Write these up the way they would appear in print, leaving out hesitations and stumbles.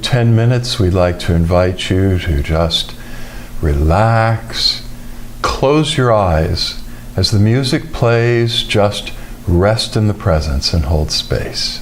10 minutes, we'd like to invite you to just relax, close your eyes. As the music plays, just rest in the presence and hold space.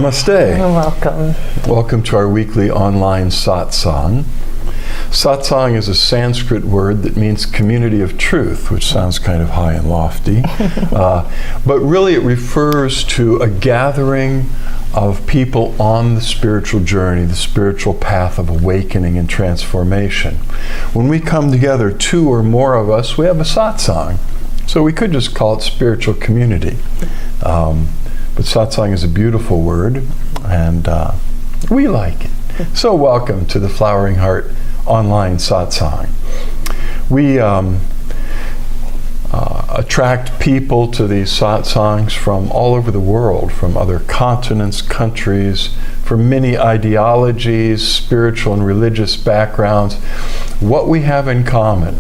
Namaste. Welcome. Welcome to our weekly online satsang. Satsang is a Sanskrit word that means community of truth, which sounds kind of high and lofty. But really it refers to a gathering of people on the spiritual journey, the spiritual path of awakening and transformation. When we come together, two or more of us, we have a satsang. So we could just call it spiritual community. But satsang is a beautiful word, and we like it. So welcome to the Flowering Heart online satsang. We attract people to these satsangs from all over the world, from other continents, countries, from many ideologies, spiritual and religious backgrounds. What we have in common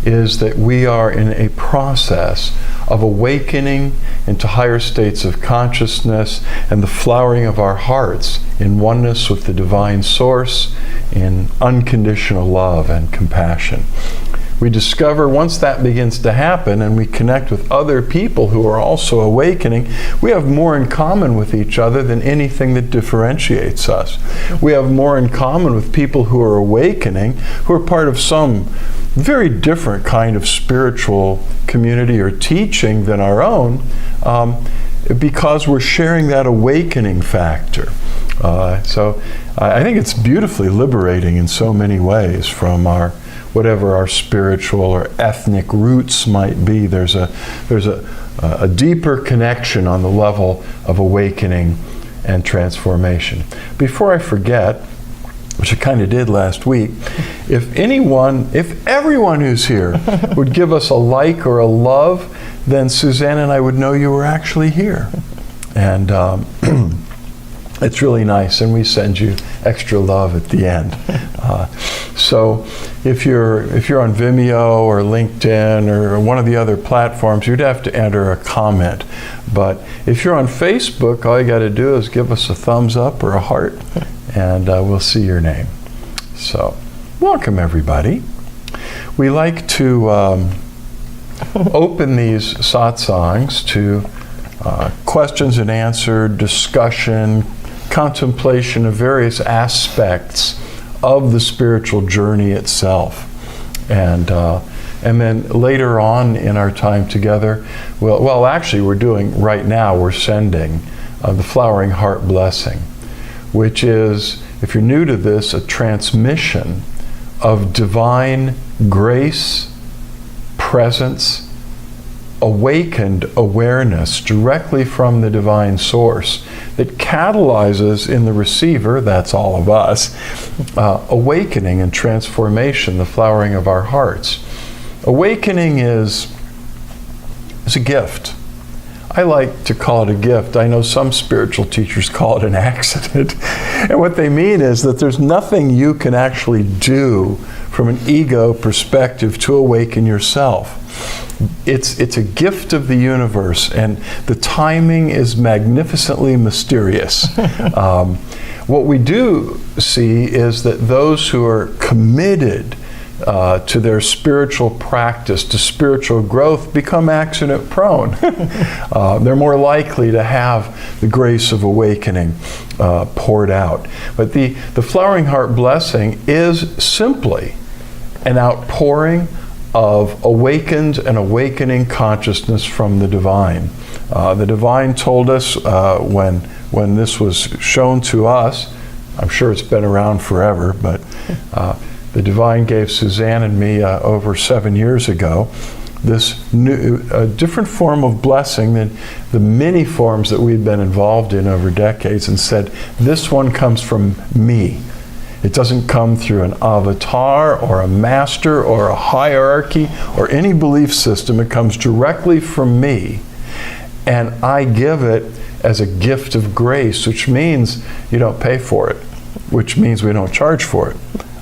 is that we are in a process of awakening into higher states of consciousness and the flowering of our hearts in oneness with the divine source, in unconditional love and compassion. We discover once that begins to happen and we connect with other people who are also awakening, we have more in common with each other than anything that differentiates us. We have more in common with people who are awakening, who are part of some very different kind of spiritual community or teaching than our own, because we're sharing that awakening factor. So I think it's beautifully liberating in so many ways from our whatever our spiritual or ethnic roots might be. There's a deeper connection on the level of awakening and transformation. Before I forget, which I kind of did last week, if everyone who's here would give us a like or a love, then Suzanne and I would know you were actually here. And it's really nice, and we send you extra love at the end. So if you're on Vimeo or LinkedIn or one of the other platforms, you'd have to enter a comment. But if you're on Facebook, all you got to do is give us a thumbs up or a heart, and we'll see your name. So welcome, everybody. We like to open these satsangs to questions and answer, discussion, contemplation of various aspects of the spiritual journey itself. And then later on in our time together, actually we're sending the Flowering Heart Blessing, which is, if you're new to this, a transmission of divine grace, presence, awakened awareness directly from the divine source that catalyzes in the receiver, that's all of us, awakening and transformation, the flowering of our hearts. Awakening is a gift. I like to call it a gift. I know some spiritual teachers call it an accident. And what they mean is that there's nothing you can actually do from an ego perspective to awaken yourself. It's a gift of the universe, and the timing is magnificently mysterious. What we do see is that those who are committed to their spiritual practice, to spiritual growth, become accident prone. They're more likely to have the grace of awakening poured out. But the Flowering Heart Blessing is simply an outpouring of awakened and awakening consciousness from the divine. The divine told us when this was shown to us, I'm sure it's been around forever, but the divine gave Suzanne and me over 7 years ago this new, different form of blessing than the many forms that we'd been involved in over decades, and said, this one comes from me. It doesn't come through an avatar or a master or a hierarchy or any belief system. It comes directly from me. And I give it as a gift of grace, which means you don't pay for it, which means we don't charge for it.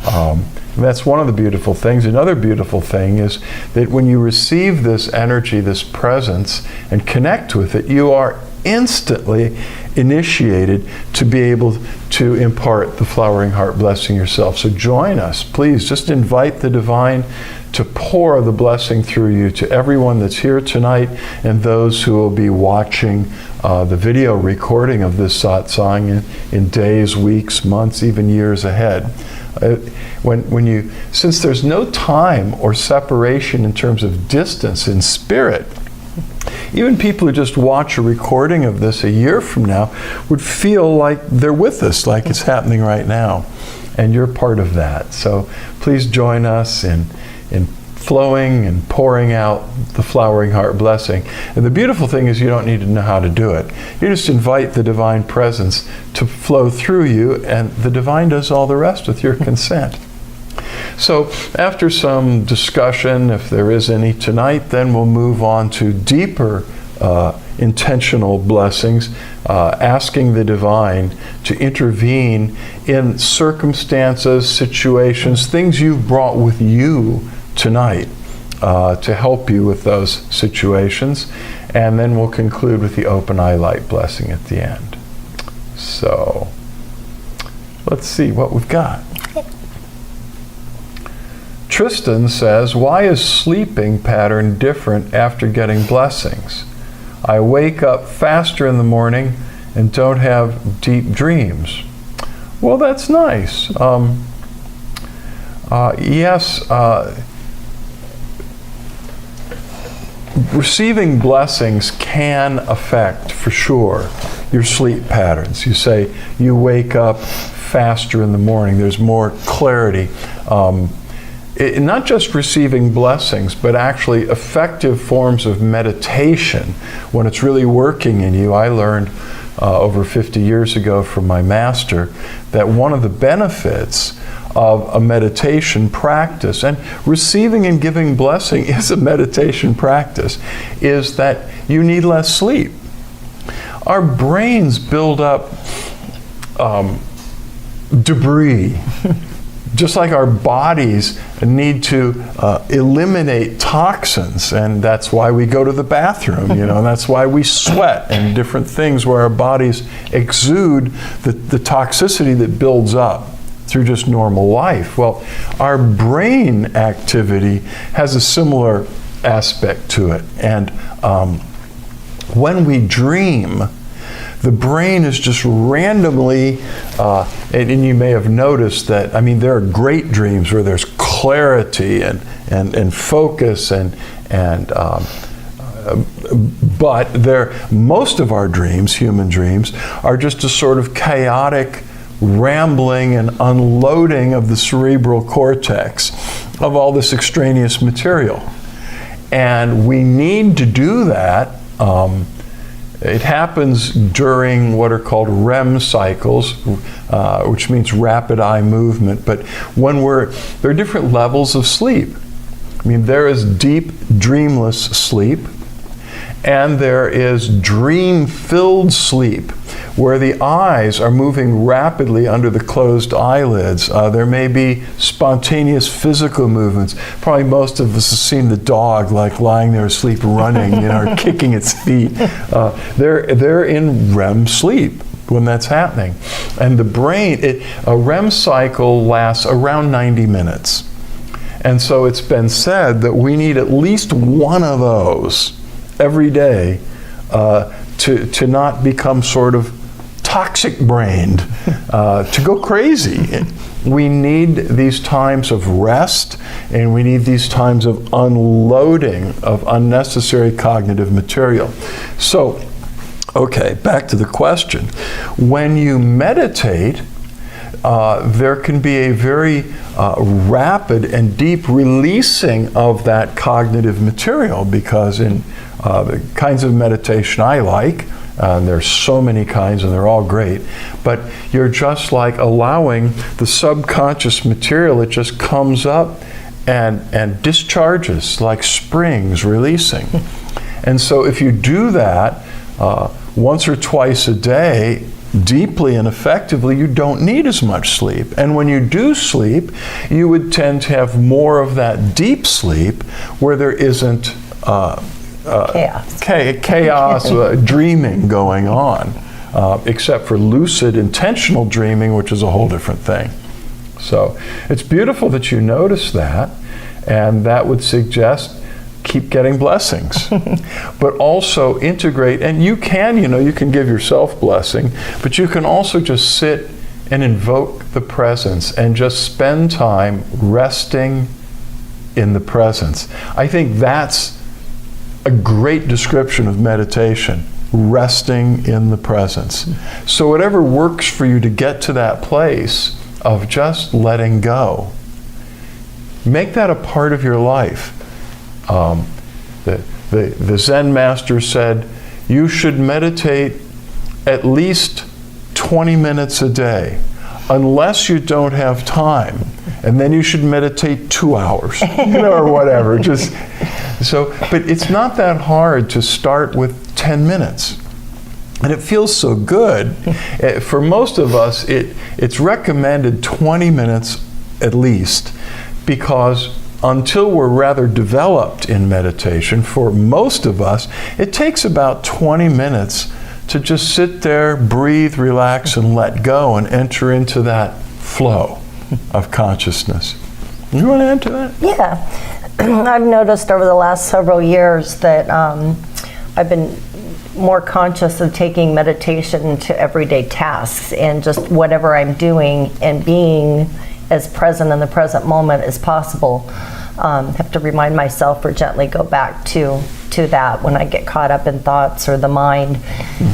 And that's one of the beautiful things. Another beautiful thing is that when you receive this energy, this presence, and connect with it, you are instantly initiated to be able to impart the flowering heart blessing yourself. So join us, please. Just invite the divine to pour the blessing through you to everyone that's here tonight and those who will be watching the video recording of this satsang in days, weeks, months, even years ahead. Since there's no time or separation in terms of distance in spirit, even people who just watch a recording of this a year from now would feel like they're with us, like it's happening right now. And you're part of that. So please join us in flowing and pouring out the flowering heart blessing. And the beautiful thing is you don't need to know how to do it. You just invite the divine presence to flow through you, and the divine does all the rest with your consent. So after some discussion, if there is any tonight, then we'll move on to deeper intentional blessings, asking the divine to intervene in circumstances, situations, things you've brought with you tonight to help you with those situations. And then we'll conclude with the open eye light blessing at the end. So let's see what we've got. Tristan says, why is sleeping pattern different after getting blessings? I wake up faster in the morning and don't have deep dreams. Well, that's nice. Yes, receiving blessings can affect, for sure, your sleep patterns. You say you wake up faster in the morning. There's more clarity. Not just receiving blessings, but actually effective forms of meditation when it's really working in you. I learned over 50 years ago from my master that one of the benefits of a meditation practice, and receiving and giving blessing is a meditation practice, is that you need less sleep. Our brains build up debris. Just like our bodies need to eliminate toxins, and that's why we go to the bathroom, and that's why we sweat and different things where our bodies exude the toxicity that builds up through just normal life. Well, our brain activity has a similar aspect to it. And when we dream, the brain is just randomly, and you may have noticed that, there are great dreams where there's clarity and focus but most of our dreams, human dreams, are just a sort of chaotic rambling and unloading of the cerebral cortex of all this extraneous material. And we need to do that. It happens during what are called REM cycles, which means rapid eye movement. But there are different levels of sleep. There is deep, dreamless sleep, and there is dream-filled sleep, where the eyes are moving rapidly under the closed eyelids. There may be spontaneous physical movements. Probably most of us have seen the dog lying there asleep, running, or kicking its feet. They're in REM sleep when that's happening. And the brain, a REM cycle lasts around 90 minutes. And so it's been said that we need at least one of those every day to not become sort of toxic-brained, to go crazy. We need these times of rest, and we need these times of unloading of unnecessary cognitive material. So, okay, back to the question. When you meditate, there can be a very rapid and deep releasing of that cognitive material, because in the kinds of meditation I like, there's so many kinds and they're all great, but you're just like allowing the subconscious material, it just comes up and discharges like springs releasing. And so if you do that once or twice a day, deeply and effectively, you don't need as much sleep. And when you do sleep, you would tend to have more of that deep sleep where there isn't chaos dreaming going on, except for lucid intentional dreaming, which is a whole different thing. So it's beautiful that you notice that, and that would suggest keep getting blessings. But also integrate, and you can give yourself blessing, but you can also just sit and invoke the presence and just spend time resting in the presence. I think that's a great description of meditation, resting in the presence. So whatever works for you to get to that place of just letting go, make that a part of your life. The Zen master said, you should meditate at least 20 minutes a day, unless you don't have time. And then you should meditate 2 hours, or whatever. But it's not that hard to start with 10 minutes. And it feels so good. For most of us, it's recommended 20 minutes at least, because until we're rather developed in meditation, for most of us, it takes about 20 minutes to just sit there, breathe, relax, and let go, and enter into that flow of consciousness. You want to add to that? Yeah. I've noticed over the last several years that I've been more conscious of taking meditation to everyday tasks, and just whatever I'm doing and being as present in the present moment as possible. Have to remind myself or gently go back to that when I get caught up in thoughts or the mind.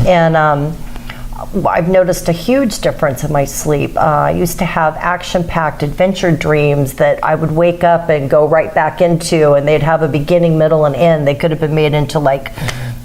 And I've noticed a huge difference in my sleep. I used to have action-packed adventure dreams that I would wake up and go right back into, and they'd have a beginning, middle, and end. They could have been made into like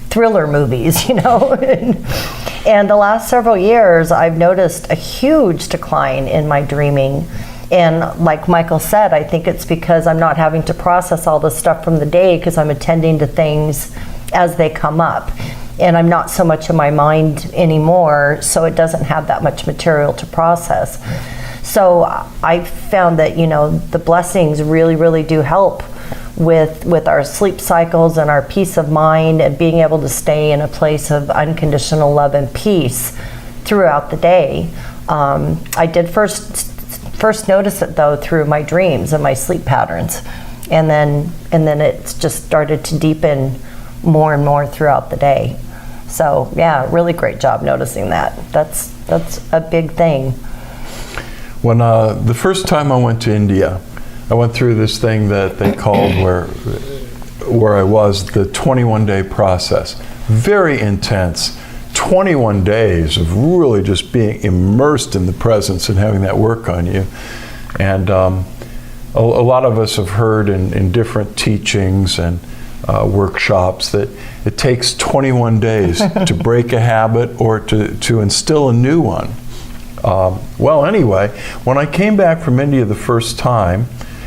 thriller movies, And the last several years, I've noticed a huge decline in my dreaming. And like Michael said, I think it's because I'm not having to process all the stuff from the day, because I'm attending to things as they come up. And I'm not so much in my mind anymore, so it doesn't have that much material to process. So I found that, the blessings really, really do help with our sleep cycles and our peace of mind, and being able to stay in a place of unconditional love and peace throughout the day. I did first notice it though through my dreams and my sleep patterns, and then it's just started to deepen more and more throughout the day. So yeah, really great job noticing that. That's a big thing. When the first time I went to India, I went through this thing that they called where I was the 21-day process. Very intense. 21 days of really just being immersed in the presence and having that work on you. And a lot of us have heard in different teachings and workshops that it takes 21 days to break a habit or to instill a new one. Well, anyway, when I came back from India the first time,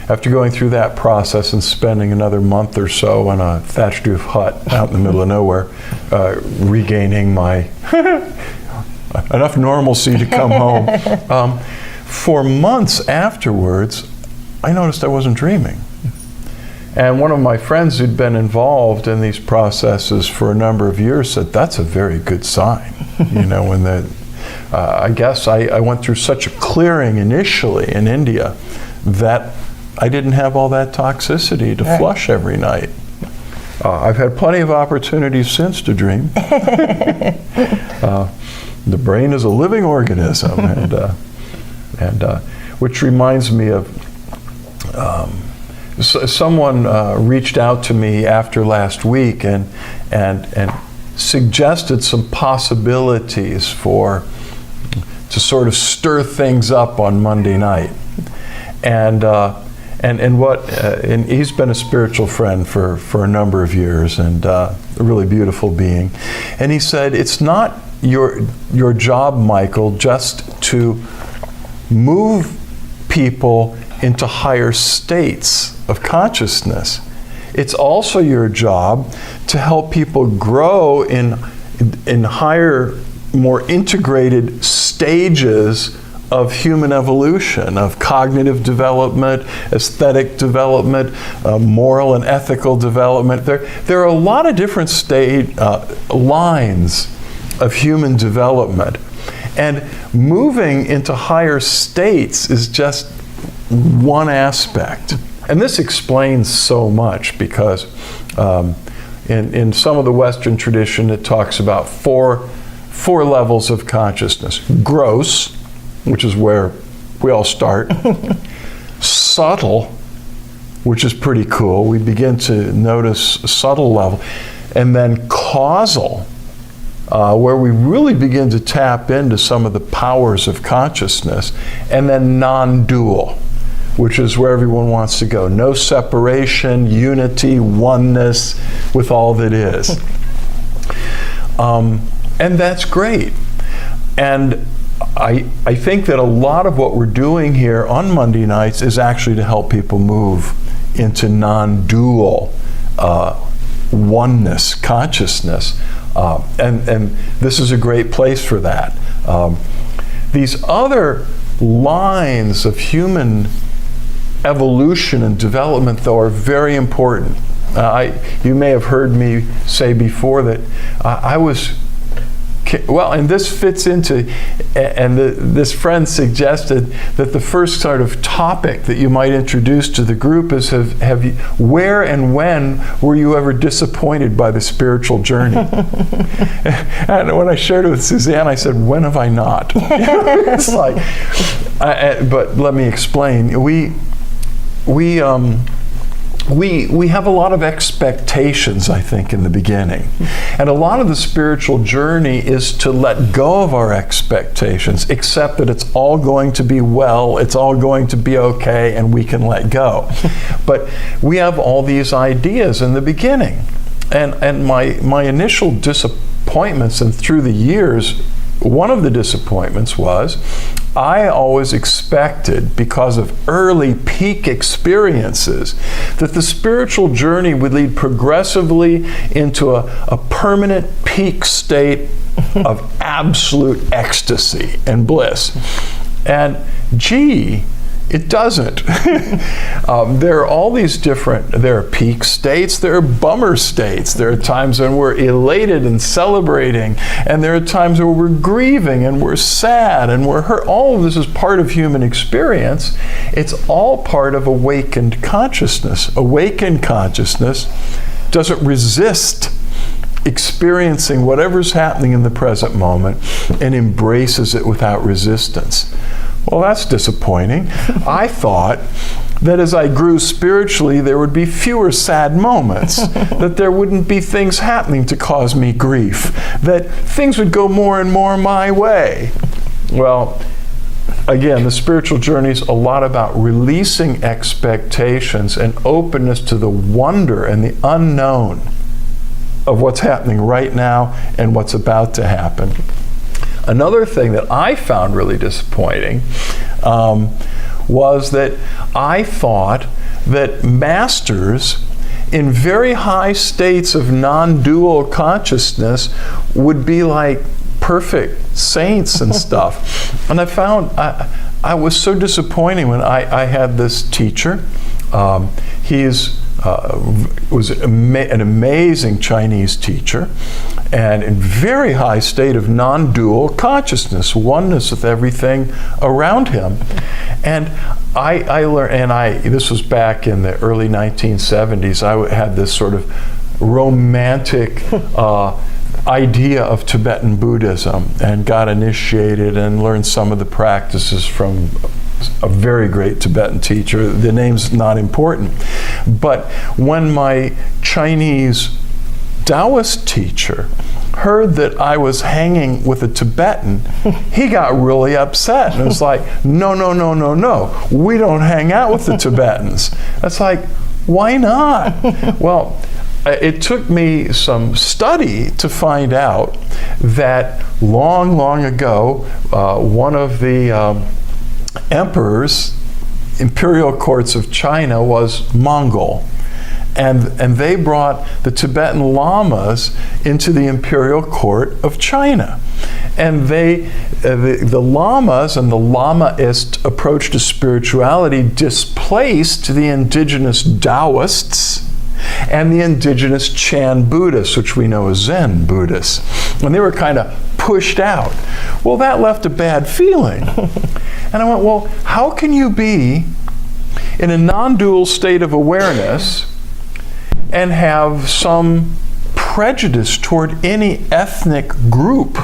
after going through that process and spending another month or so in a thatched roof hut out in the middle of nowhere, regaining my enough normalcy to come home, for months afterwards, I noticed I wasn't dreaming. And one of my friends who'd been involved in these processes for a number of years said, that's a very good sign. When I guess I went through such a clearing initially in India that I didn't have all that toxicity to flush every night. I've had plenty of opportunities since to dream. The brain is a living organism, and which reminds me of someone reached out to me after last week and suggested some possibilities to sort of stir things up on Monday night, and he's been a spiritual friend for a number of years, and a really beautiful being. And he said, it's not your job, Michael, just to move people into higher states of consciousness. It's also your job to help people grow in higher, more integrated stages of human evolution, of cognitive development, aesthetic development, moral and ethical development. There are a lot of different lines of human development. And moving into higher states is just one aspect. And this explains so much because in some of the Western tradition, it talks about four levels of consciousness. Gross, which is where we all start. Subtle, which is pretty cool. We begin to notice a subtle level. And then causal, where we really begin to tap into some of the powers of consciousness. And then non-dual, which is where everyone wants to go. No separation, unity, oneness with all that is. And that's great. And I think that a lot of what we're doing here on Monday nights is actually to help people move into non-dual oneness, consciousness. And this is a great place for that. These other lines of human evolution and development, though, are very important. You may have heard me say before that and this fits into, and this friend suggested that the first sort of topic that you might introduce to the group is where and when were you ever disappointed by the spiritual journey? And when I shared it with Suzanne, I said, when have I not? It's like, but let me explain. We have a lot of expectations, I think, in the beginning. And a lot of the spiritual journey is to let go of our expectations, accept that it's all going to be well, it's all going to be okay, and we can let go. But we have all these ideas in the beginning. And my initial disappointments, and through the years, one of the disappointments was I always expected, because of early peak experiences, that the spiritual journey would lead progressively into a permanent peak state of absolute ecstasy and bliss. And gee, it doesn't. There are all these there are peak states, there are bummer states. There are times when we're elated and celebrating, and there are times where we're grieving and we're sad and we're hurt. All of this is part of human experience. It's all part of awakened consciousness. Awakened consciousness doesn't resist experiencing whatever's happening in the present moment and embraces it without resistance. Well, that's disappointing. I thought that as I grew spiritually, there would be fewer sad moments, that there wouldn't be things happening to cause me grief, that things would go more and more my way. Well, again, the spiritual journey is a lot about releasing expectations and openness to the wonder and the unknown of what's happening right now and what's about to happen. Another thing that I found really disappointing was that I thought that masters in very high states of non-dual consciousness would be like perfect saints and stuff. And I found I was so disappointing when I had this teacher. Was an amazing Chinese teacher, and in very high state of non-dual consciousness, oneness with everything around him. And I learned, this was back in the early 1970s, I had this sort of romantic idea of Tibetan Buddhism, and got initiated and learned some of the practices from a very great Tibetan teacher. The name's not important. But when my Chinese Taoist teacher heard that I was hanging with a Tibetan, he got really upset and was like, no, we don't hang out with the Tibetans. That's like, why not? Well, it took me some study to find out that long ago, one of the emperors, imperial courts of China, was Mongol. And they brought the Tibetan lamas into the imperial court of China. And the lamas and the Lamaist approach to spirituality displaced the indigenous Taoists and the indigenous Chan Buddhists, which we know as Zen Buddhists. And they were kind of pushed out. Well, that left a bad feeling. And I went, well, how can you be in a non-dual state of awareness and have some prejudice toward any ethnic group?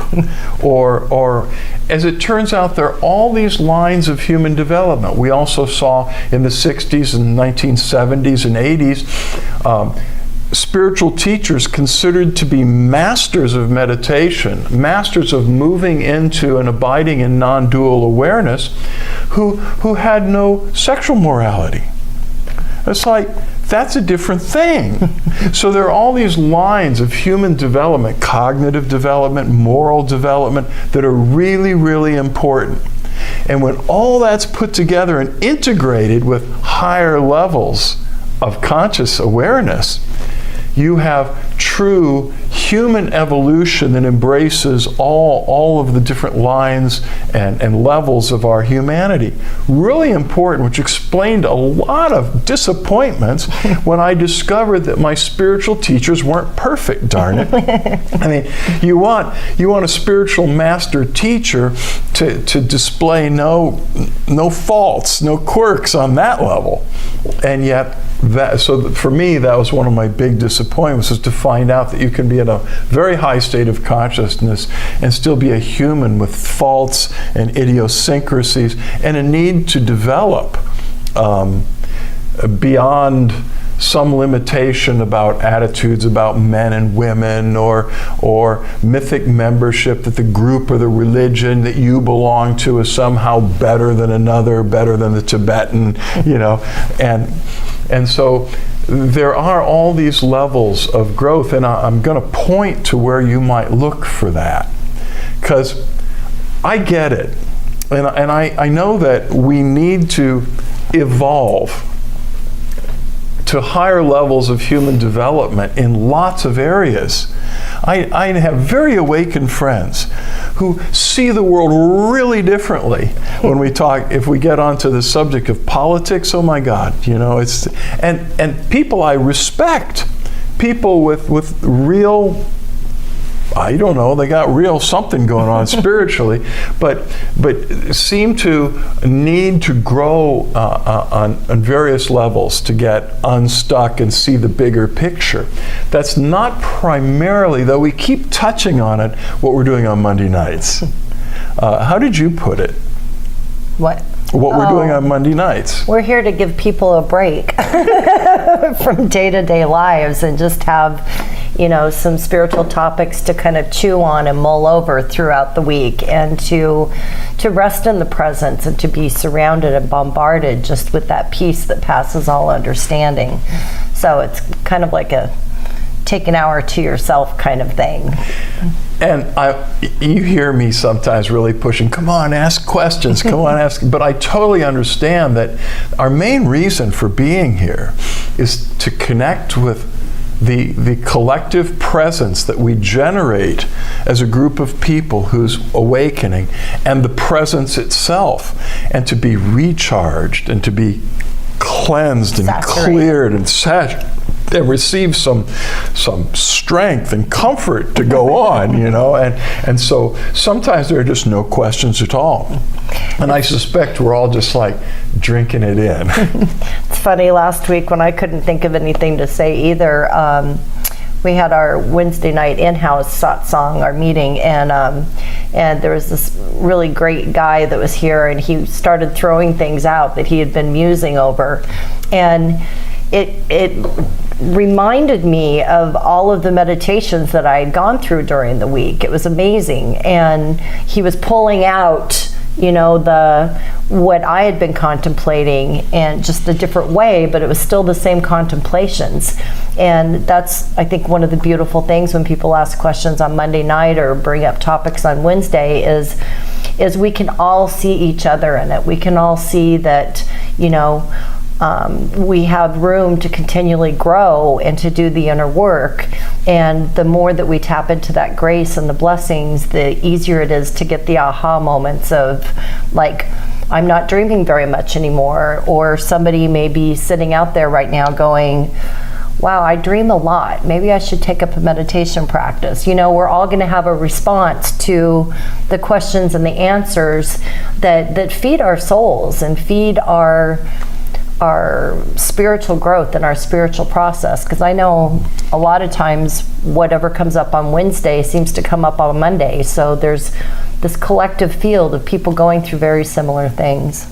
or as it turns out, there are all these lines of human development. We also saw in the 60s and 1970s and 80s spiritual teachers considered to be masters of meditation, masters of moving into and abiding in non-dual awareness, who had no sexual morality. It's like, that's a different thing. So there are all these lines of human development, cognitive development, moral development, that are really, really important. And when all that's put together and integrated with higher levels of conscious awareness, you have true human evolution that embraces all of the different lines and levels of our humanity. Really important, which explained a lot of disappointments when I discovered that my spiritual teachers weren't perfect, darn it. I mean, you want a spiritual master teacher to display no faults, no quirks on that level. And yet, so for me, that was one of my big disappointments, is to find out that you can be in a very high state of consciousness and still be a human with faults and idiosyncrasies and a need to develop beyond some limitation about attitudes about men and women, or mythic membership that the group or the religion that you belong to is somehow better than another, better than the Tibetan, and so there are all these levels of growth, and I'm going to point to where you might look for that, because I get it, and I know that we need to evolve to higher levels of human development in lots of areas. I have very awakened friends who see the world really differently when we talk, if we get onto the subject of politics. Oh my God, it's, and people I respect, people with real, I don't know, they got real something going on spiritually, but seem to need to grow on various levels to get unstuck and see the bigger picture. That's not primarily, though we keep touching on it, what we're doing on Monday nights. How did you put it? What we're doing on Monday nights. We're here to give people a break from day-to-day lives and just have, some spiritual topics to kind of chew on and mull over throughout the week, and to rest in the presence and to be surrounded and bombarded just with that peace that passes all understanding. So it's kind of like a take an hour to yourself kind of thing. And you hear me sometimes really pushing, come on, ask questions, come on, ask. But I totally understand that our main reason for being here is to connect with the collective presence that we generate as a group of people who's awakening, and the presence itself, and to be recharged and to be cleansed and cleared and saturated, and receive some strength and comfort to go on, and so sometimes there are just no questions at all. And I suspect we're all just like drinking it in. It's funny, last week when I couldn't think of anything to say either, we had our Wednesday night in-house Satsang, our meeting, and there was this really great guy that was here, and he started throwing things out that he had been musing over, and it reminded me of all of the meditations that I had gone through during the week. It was amazing, and he was pulling out what I had been contemplating, and just a different way, but it was still the same contemplations. And that's, I think, one of the beautiful things when people ask questions on Monday night or bring up topics on Wednesday is we can all see each other in it. We can all see that, we have room to continually grow and to do the inner work. And the more that we tap into that grace and the blessings, the easier it is to get the aha moments of, like, I'm not dreaming very much anymore. Or somebody may be sitting out there right now going, wow, I dream a lot. Maybe I should take up a meditation practice. You know, we're all going to have a response to the questions and the answers that feed our souls and feed our spiritual growth and our spiritual process. Because I know a lot of times whatever comes up on Wednesday seems to come up on Monday. So there's this collective field of people going through very similar things.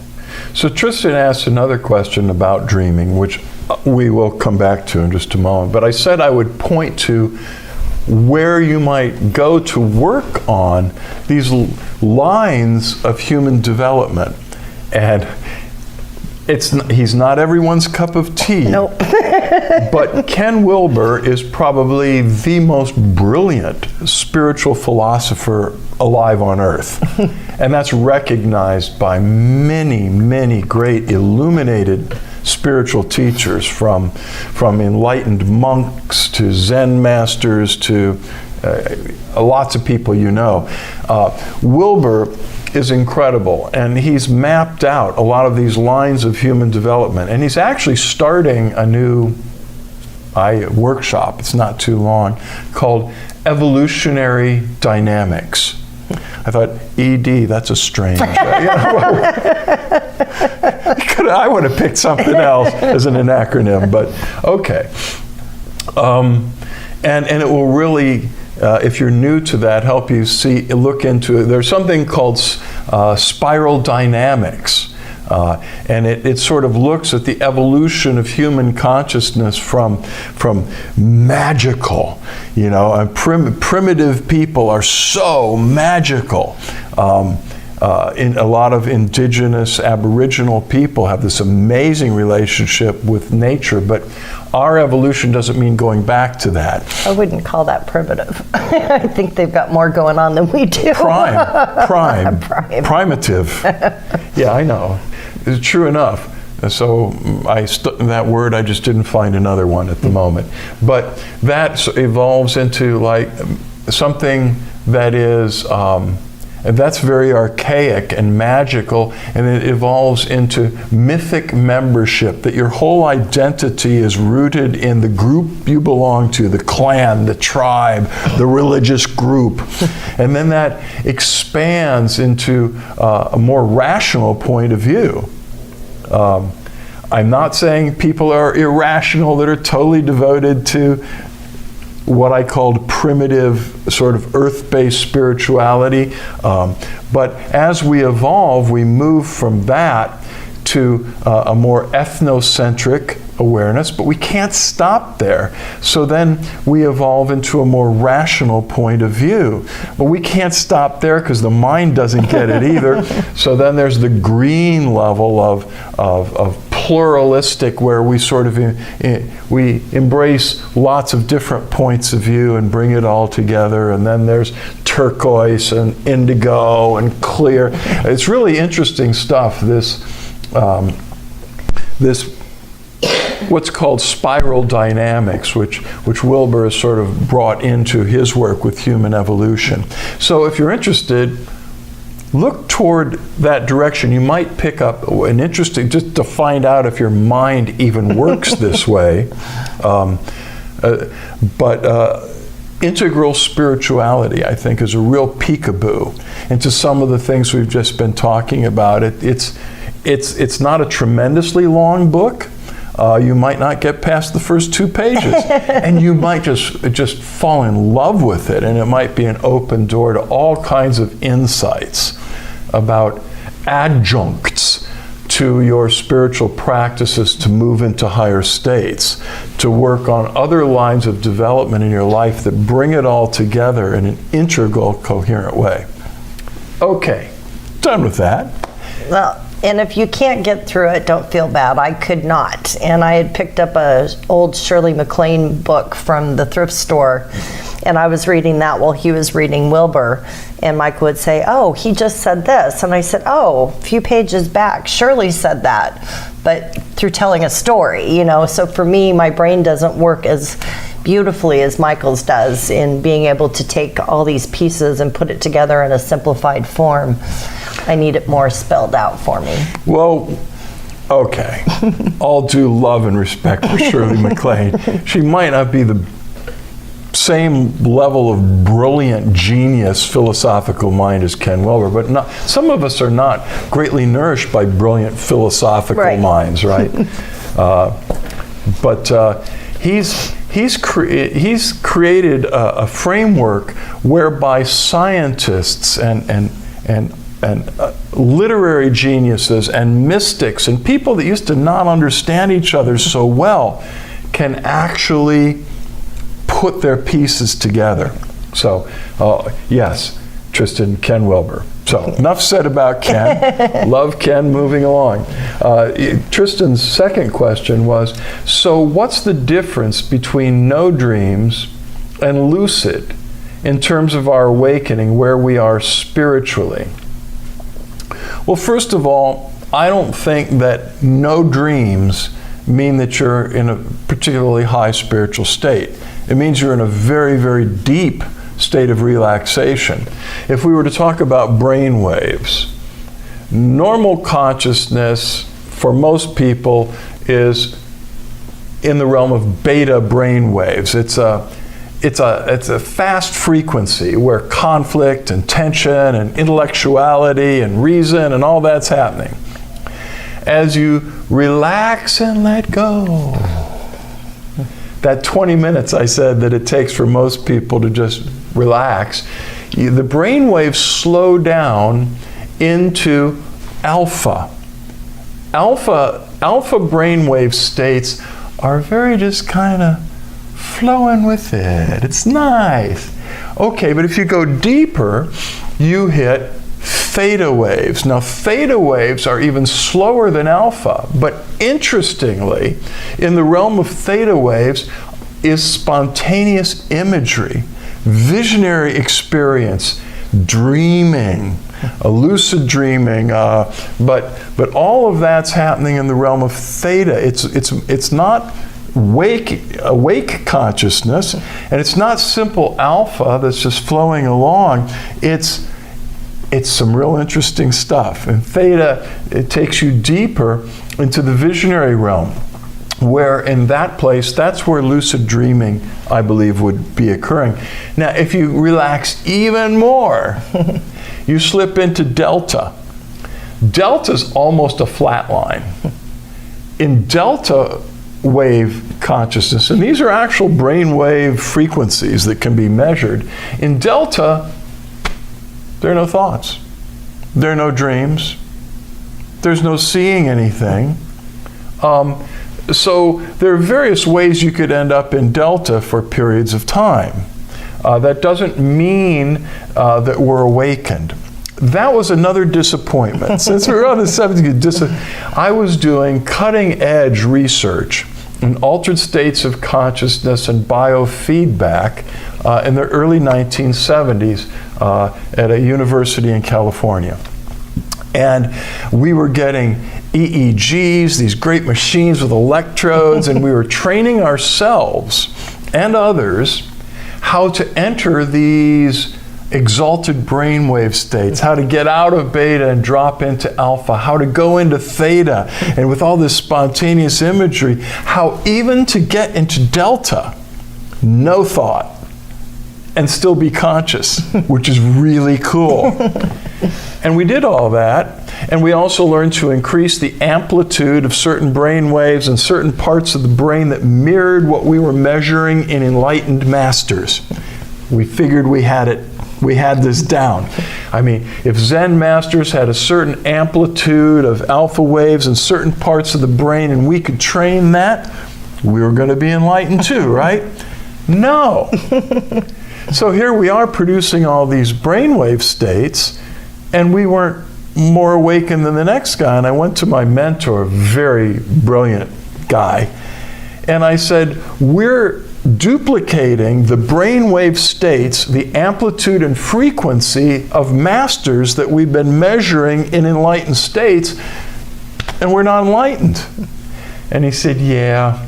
So Tristan asked another question about dreaming, which we will come back to in just a moment. But I said I would point to where you might go to work on these lines of human development. And he's not everyone's cup of tea. Nope. But Ken Wilber is probably the most brilliant spiritual philosopher alive on earth. And that's recognized by many, many great illuminated spiritual teachers, from enlightened monks to Zen masters to lots of people you know. Worber is incredible, and he's mapped out a lot of these lines of human development, and he's actually starting a new workshop, it's not too long, called Evolutionary Dynamics. I thought, ED, that's a strange. I would have picked something else as an acronym, but okay. And it will really, if you're new to that, help you look into it. There's something called spiral dynamics. And it sort of looks at the evolution of human consciousness from magical, you know, and primitive people are so magical. In a lot of indigenous Aboriginal people have this amazing relationship with nature, but our evolution doesn't mean going back to that. I wouldn't call that primitive. I think they've got more going on than we do. Prime. Primitive. Yeah, I know. It's true enough. So that word, I just didn't find another one at the moment. But that evolves into like something that is, that's very archaic and magical, and it evolves into mythic membership, that your whole identity is rooted in the group you belong to, the clan, the tribe, the religious group. And then that expands into a more rational point of view. I'm not saying people are irrational that are totally devoted to what I called primitive, sort of earth-based spirituality. But as we evolve, we move from that to a more ethnocentric awareness, but we can't stop there. So then we evolve into a more rational point of view. But we can't stop there because the mind doesn't get it either. So then there's the green level of pluralistic, where we sort of we embrace lots of different points of view and bring it all together. And then there's turquoise and indigo and clear. It's really interesting stuff. This what's called spiral dynamics, which Wilber has sort of brought into his work with human evolution. So if you're interested, look toward that direction. You might pick up an interesting, just to find out if your mind even works this way. But integral spirituality, I think, is a real peekaboo into some of the things we've just been talking about. It's not a tremendously long book. You might not get past the first 2 pages, and you might just fall in love with it, and it might be an open door to all kinds of insights about adjuncts to your spiritual practices to move into higher states, to work on other lines of development in your life that bring it all together in an integral, coherent way. Okay, done with that. Well, and if you can't get through it, don't feel bad. I could not. And I had picked up an old Shirley MacLaine book from the thrift store. And I was reading that while he was reading Wilbur. And Michael would say, oh, he just said this. And I said, oh, a few pages back, Shirley said that. But through telling a story, you know. So for me, my brain doesn't work as beautifully as Michael's does in being able to take all these pieces and put it together in a simplified form. I need it more spelled out for me. Well, okay. All due love and respect for Shirley MacLaine. She might not be the same level of brilliant genius philosophical mind as Ken Wilber, but some of us are not greatly nourished by brilliant philosophical minds, right? But he's created a framework whereby scientists and literary geniuses and mystics and people that used to not understand each other so well can actually put their pieces together. So, yes, Tristan, Ken Wilber. So, enough said about Ken. Love Ken, moving along. Tristan's second question was, so what's the difference between no dreams and lucid in terms of our awakening, where we are spiritually? Well, first of all, I don't think that no dreams mean that you're in a particularly high spiritual state. It means you're in a very, very deep state of relaxation. If we were to talk about brain waves, normal consciousness for most people is in the realm of beta brain waves. It's a fast frequency where conflict and tension and intellectuality and reason and all that's happening. As you relax and let go, that 20 minutes I said that it takes for most people to just relax, the brain waves slow down into alpha. Alpha brainwave states are very just kind of flowing with it. It's nice. Okay, but if you go deeper, you hit theta waves. Now, theta waves are even slower than alpha, but interestingly, in the realm of theta waves is spontaneous imagery, visionary experience, dreaming, lucid dreaming, but all of that's happening in the realm of theta. It's not awake consciousness, and it's not simple alpha that's just flowing along. It's some real interesting stuff. And theta, it takes you deeper into the visionary realm, where in that place, that's where lucid dreaming, I believe, would be occurring. Now, if you relax even more, you slip into delta. Delta's almost a flat line. In delta wave consciousness, and these are actual brain wave frequencies that can be measured, in delta, there are no thoughts. There are no dreams. There's no seeing anything. So there are various ways you could end up in delta for periods of time. That doesn't mean that we're awakened. That was another disappointment. Since we're on the subject of I was doing cutting edge research in altered states of consciousness and biofeedback in the early 1970s at a university in California. And we were getting EEGs, these great machines with electrodes, and we were training ourselves and others how to enter these exalted brainwave states, how to get out of beta and drop into alpha, how to go into theta, and with all this spontaneous imagery, how even to get into delta, no thought, and still be conscious, which is really cool. And we did all that, and we also learned to increase the amplitude of certain brain waves and certain parts of the brain that mirrored what we were measuring in enlightened masters. We figured we had this down. I mean, if Zen masters had a certain amplitude of alpha waves in certain parts of the brain and we could train that, we were going to be enlightened too, right? No. So here we are producing all these brainwave states, and we weren't more awakened than the next guy. And I went to my mentor, a very brilliant guy, and I said, we're duplicating the brainwave states, the amplitude and frequency of masters that we've been measuring in enlightened states, and we're not enlightened. And he said, yeah.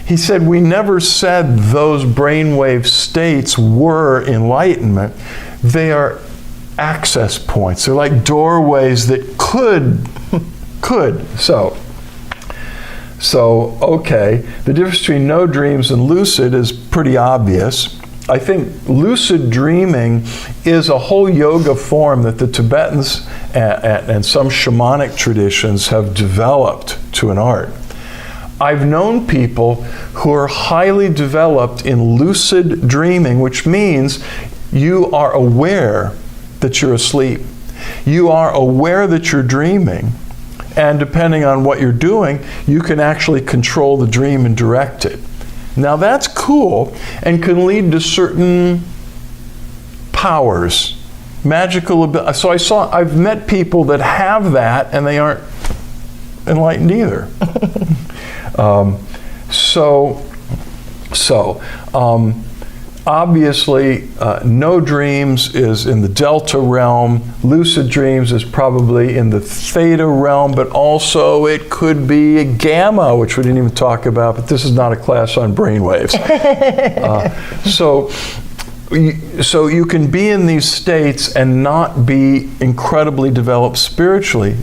He said, we never said those brainwave states were enlightenment. They are access points. They're like doorways that could. So, okay, the difference between no dreams and lucid is pretty obvious. I think lucid dreaming is a whole yoga form that the Tibetans and some shamanic traditions have developed to an art. I've known people who are highly developed in lucid dreaming, which means you are aware that you're asleep. You are aware that you're dreaming. And depending on what you're doing, you can actually control the dream and direct it. Now that's cool and can lead to certain powers, magical ability. So I've met people that have that and they aren't enlightened either. Obviously, no dreams is in the delta realm. Lucid dreams is probably in the theta realm, but also it could be a gamma, which we didn't even talk about, but this is not a class on brainwaves. So you can be in these states and not be incredibly developed spiritually.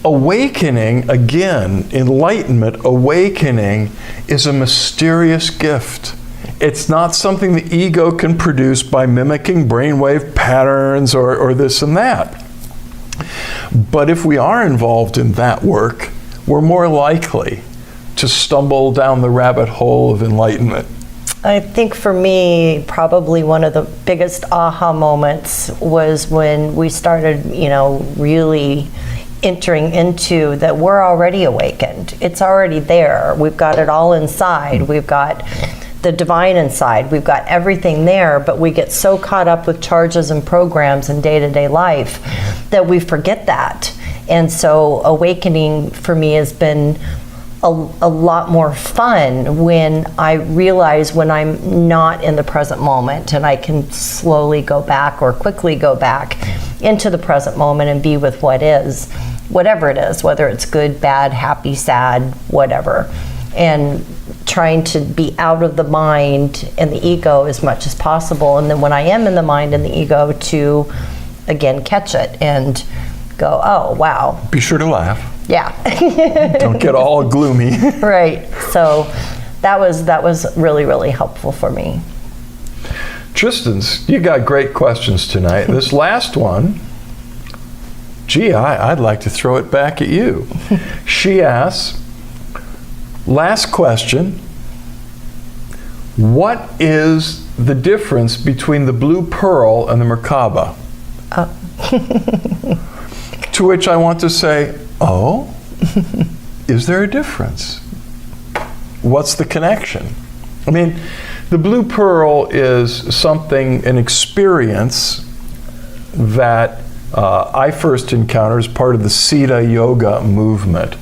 Awakening, again, enlightenment, awakening is a mysterious gift. It's not something the ego can produce by mimicking brainwave patterns or this and that. But if we are involved in that work, we're more likely to stumble down the rabbit hole of enlightenment. I think for me, probably one of the biggest aha moments was when we started, really entering into that we're already awakened. It's already there. We've got it all inside. We've got the divine inside. We've got everything there, but we get so caught up with charges and programs in day-to-day life that we forget that. And so awakening for me has been a lot more fun when I realize when I'm not in the present moment and I can slowly go back or quickly go back into the present moment and be with what is, whatever it is, whether it's good, bad, happy, sad, whatever. And trying to be out of the mind and the ego as much as possible. And then when I am in the mind and the ego, to again catch it and go, oh, wow. Be sure to laugh. Yeah. Don't get all gloomy. Right. So that was really, really helpful for me. Tristan's, you got great questions tonight. This last one, gee, I'd like to throw it back at you. She asks, last question, what is the difference between the blue pearl and the Merkaba? To which I want to say, oh, is there a difference? What's the connection? I mean, the blue pearl is something, an experience that I first encountered as part of the Siddha Yoga movement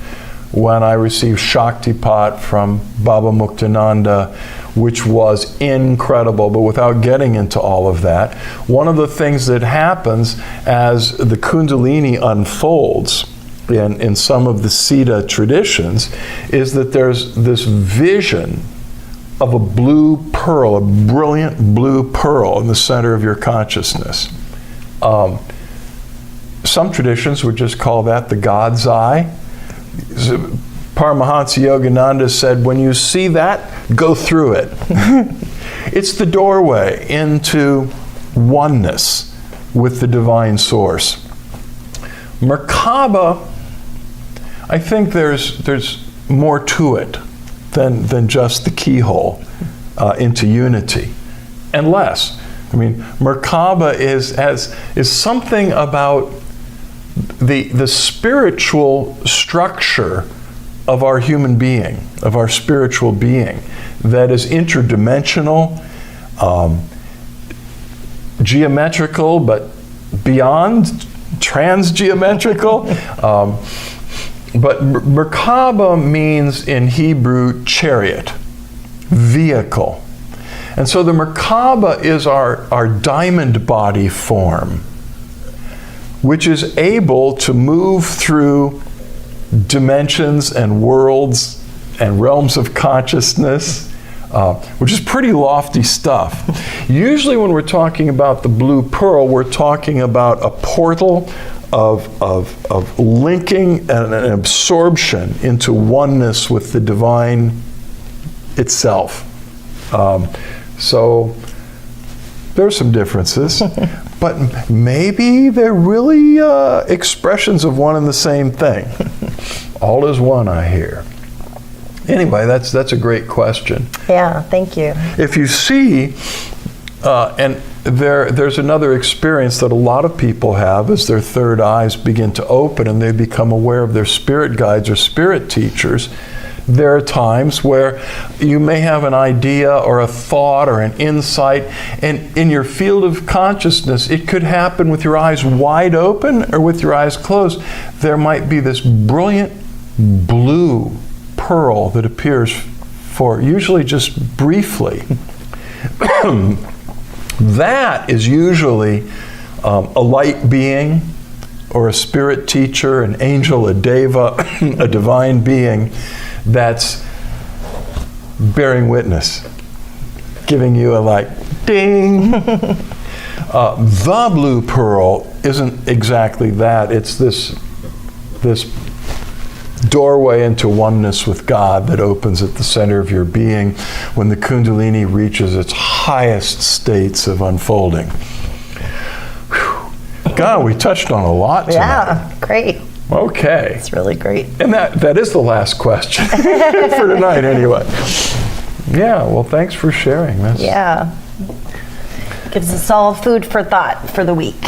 when I received Shaktipat from Baba Muktananda, which was incredible. But without getting into all of that, one of the things that happens as the Kundalini unfolds in some of the Siddha traditions is that there's this vision of a blue pearl, a brilliant blue pearl in the center of your consciousness. Some traditions would just call that the God's eye. Paramahansa Yogananda said, when you see that, go through it. It's the doorway into oneness with the divine source. Merkaba, I think there's more to it than just the keyhole into unity, and less. I mean, Merkaba is something about the spiritual structure of our human being, of our spiritual being, that is interdimensional, geometrical, but beyond transgeometrical. But Merkaba means in Hebrew chariot. vehicle. And so the Merkaba is our diamond body form, which is able to move through dimensions and worlds and realms of consciousness, which is pretty lofty stuff. Usually when we're talking about the blue pearl, we're talking about a portal of linking and an absorption into oneness with the divine itself. So there's some differences, but maybe they're really expressions of one and the same thing. All is one, I hear. Anyway, that's a great question. Yeah, thank you. If you see, and there's another experience that a lot of people have as their third eyes begin to open and they become aware of their spirit guides or spirit teachers. There are times where you may have an idea or a thought or an insight, and in your field of consciousness, it could happen with your eyes wide open or with your eyes closed. There might be this brilliant blue pearl that appears for usually just briefly. That is usually a light being or a spirit teacher, an angel, a deva, a divine being that's bearing witness, giving you a like, ding. The blue pearl isn't exactly that. It's this doorway into oneness with God that opens at the center of your being when the Kundalini reaches its highest states of unfolding. Whew. God, we touched on a lot tonight. Yeah, great. Okay. It's really great. And that is the last question for tonight anyway. Yeah, well, thanks for sharing. Yeah. Gives us all food for thought for the week.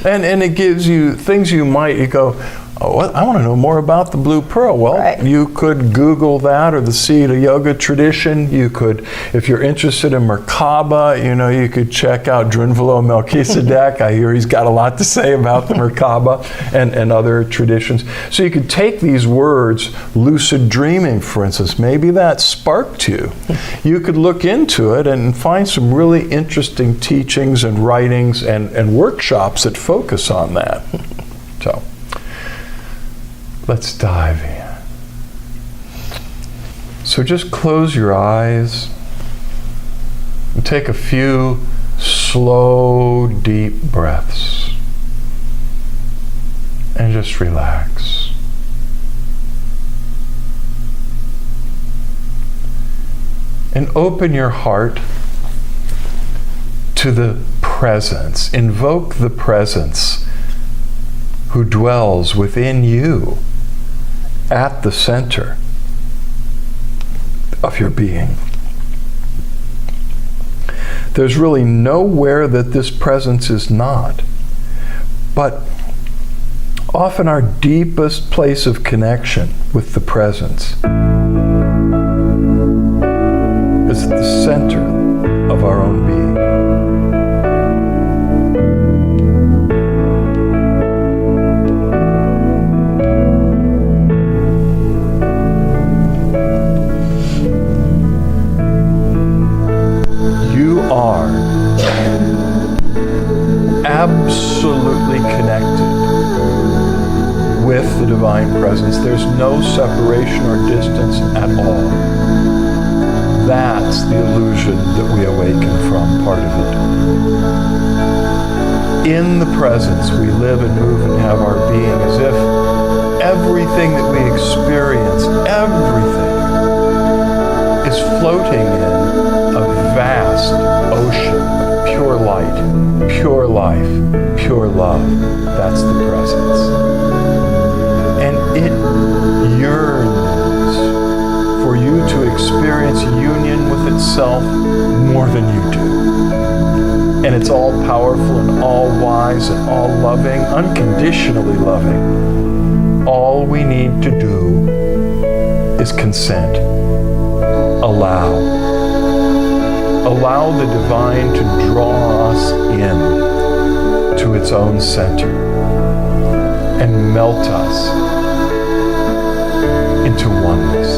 And it gives you things you go, oh, I want to know more about the blue pearl. Well, right. You could Google that, or the Sita Yoga tradition. You could, if you're interested in Merkaba, you could check out Drinvalo Melchizedek. I hear he's got a lot to say about the Merkaba and other traditions. So you could take these words, lucid dreaming, for instance, maybe that sparked you. You could look into it and find some really interesting teachings and writings and workshops that focus on that. So let's dive in. So just close your eyes and take a few slow, deep breaths. And just relax. And open your heart to the presence. Invoke the presence who dwells within you at the center of your being. There's really nowhere that this presence is not. But often our deepest place of connection with the presence is at the center of our own being. Absolutely connected with the divine presence. There's no separation or distance at all. That's the illusion that we awaken from, part of it. In the presence, we live and move and have our being as if everything that we experience, everything, is floating in a vast ocean of pure light, pure life, pure love. That's the presence. And it yearns for you to experience union with itself more than you do. And it's all powerful and all wise and all loving, unconditionally loving. All we need to do is consent. Allow the divine to draw us in to its own center and melt us into oneness.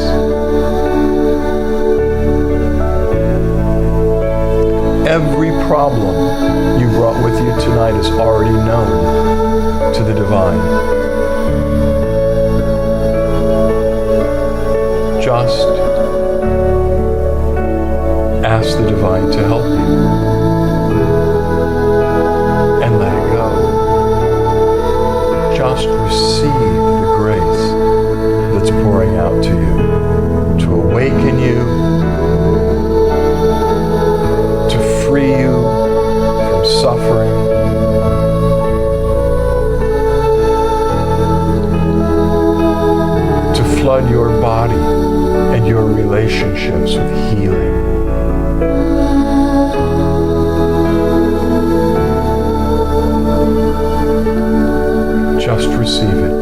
every problem you brought with you tonight is already known to the divine. Just ask the divine to help you and let it go. Just receive the grace that's pouring out to you, to awaken you, to free you from suffering, to flood your body and your relationships with healing. Just receive it.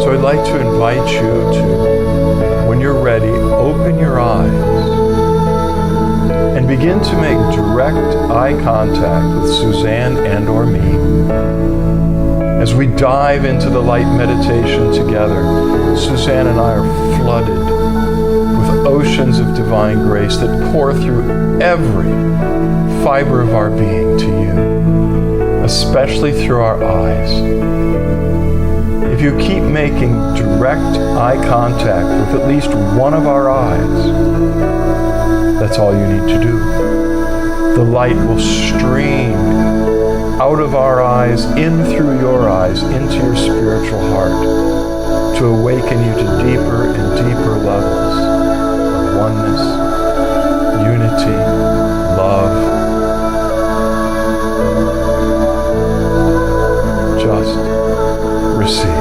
I'd like to invite you to, when you're ready, open your eyes and begin to make direct eye contact with Suzanne and or me. As we dive into the light meditation together, Suzanne and I are flooded with oceans of divine grace that pour through every fiber of our being to you, especially through our eyes. If you keep making direct eye contact with at least one of our eyes, that's all you need to do. The light will stream out of our eyes, in through your eyes, into your spiritual heart, to awaken you to deeper and deeper levels of oneness, unity, love. Just receive.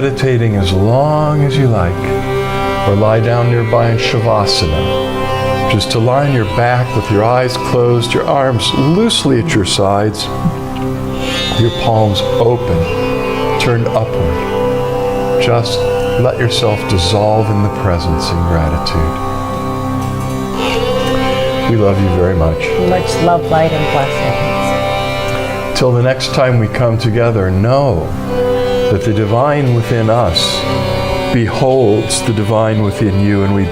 meditating as long as you like, or lie down nearby in Shavasana. Just align your back with your eyes closed, your arms loosely at your sides, your palms open, turned upward. Just let yourself dissolve in the presence in gratitude. We love you very much. Much love, light, and blessings. Till the next time we come together, know that the divine within us beholds the divine within you, and we